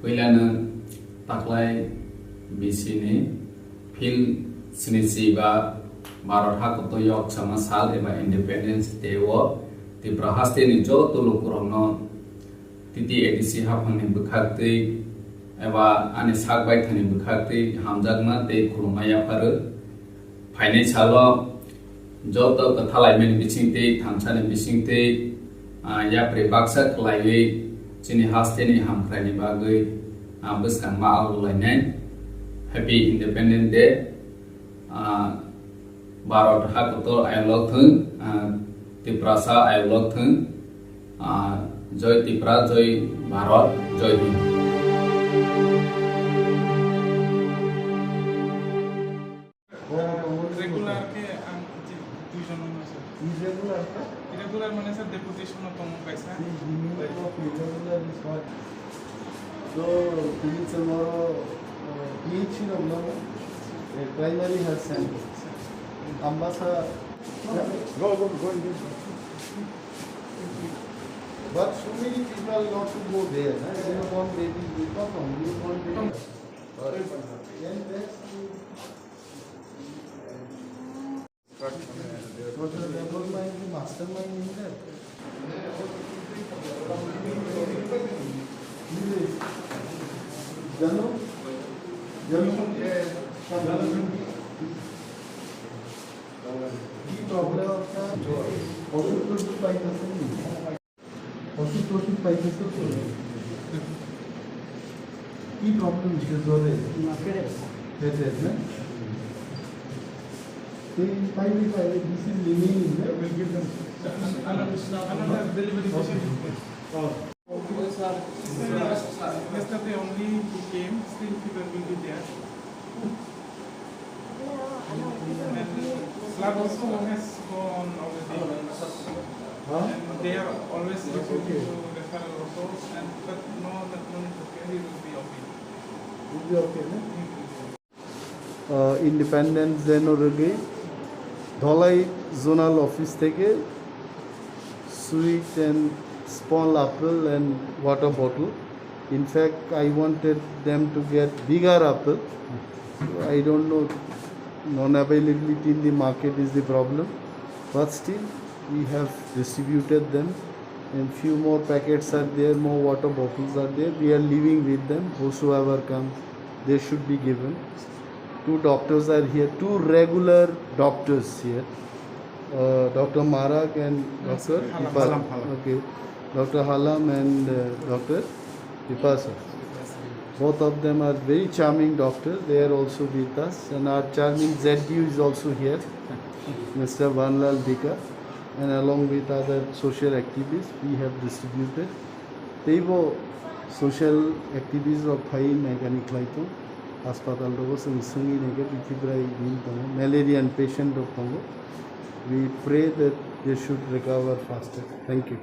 Pilana Taklai Bisini Pil Sinisiba Maratha Kotoyok Samasal Eba Independence Dewo the Prahastini Jo Tulukurono Titi Edisi Hapani Bukati Eva Anisak by Tani Bukati Hamjagma de Kurumaya Paru Pine Salo Joto Kathalaimen Bishingte Tamsan Bishingte Yapre Baksa Klaiwe Chini Hasteni Hamkrani Bagui Buskan Maal Lane Happy Independence Day Barot Hakoto I love Tiprasa I love Joy Tipra Joy Barot Joy Regular ke irregular মানে sir deputation কম পয়সা so tomorrow PHC primary health center Ambassa go but so many people not to go there they don't want baby because only one baby what the government mastermind in there Jano problem this is living in there will give them another delivery yesterday only he came still fever will be there and lab also has gone already and they are always looking to referral also and but no that no is okay he will be okay independence Zenorage Dhalai zonal office থেকে sweet and small apple and water bottle. In fact, I wanted them to get bigger apple. I don't know, non-availability in the market is the problem. But still, we have distributed them. And few more packets are there, more water bottles are there. We are living with them. Whosoever comes, they should be given. 2 doctors are here, 2 regular doctors here. Dr. Marak and Dr. Halam. Okay. Dr. Halam and Dr. Vipasa. Both of them are very charming doctors. They are also with us. And our charming ZDU is also here, Mr. Vanlal Bika. And along with other social activists, we have distributed. They were social activists of Phai Mechanic Laito, Hospital Dogos and Sungi Nega, Malarian patient of Congo. We pray that they should recover faster. Thank you.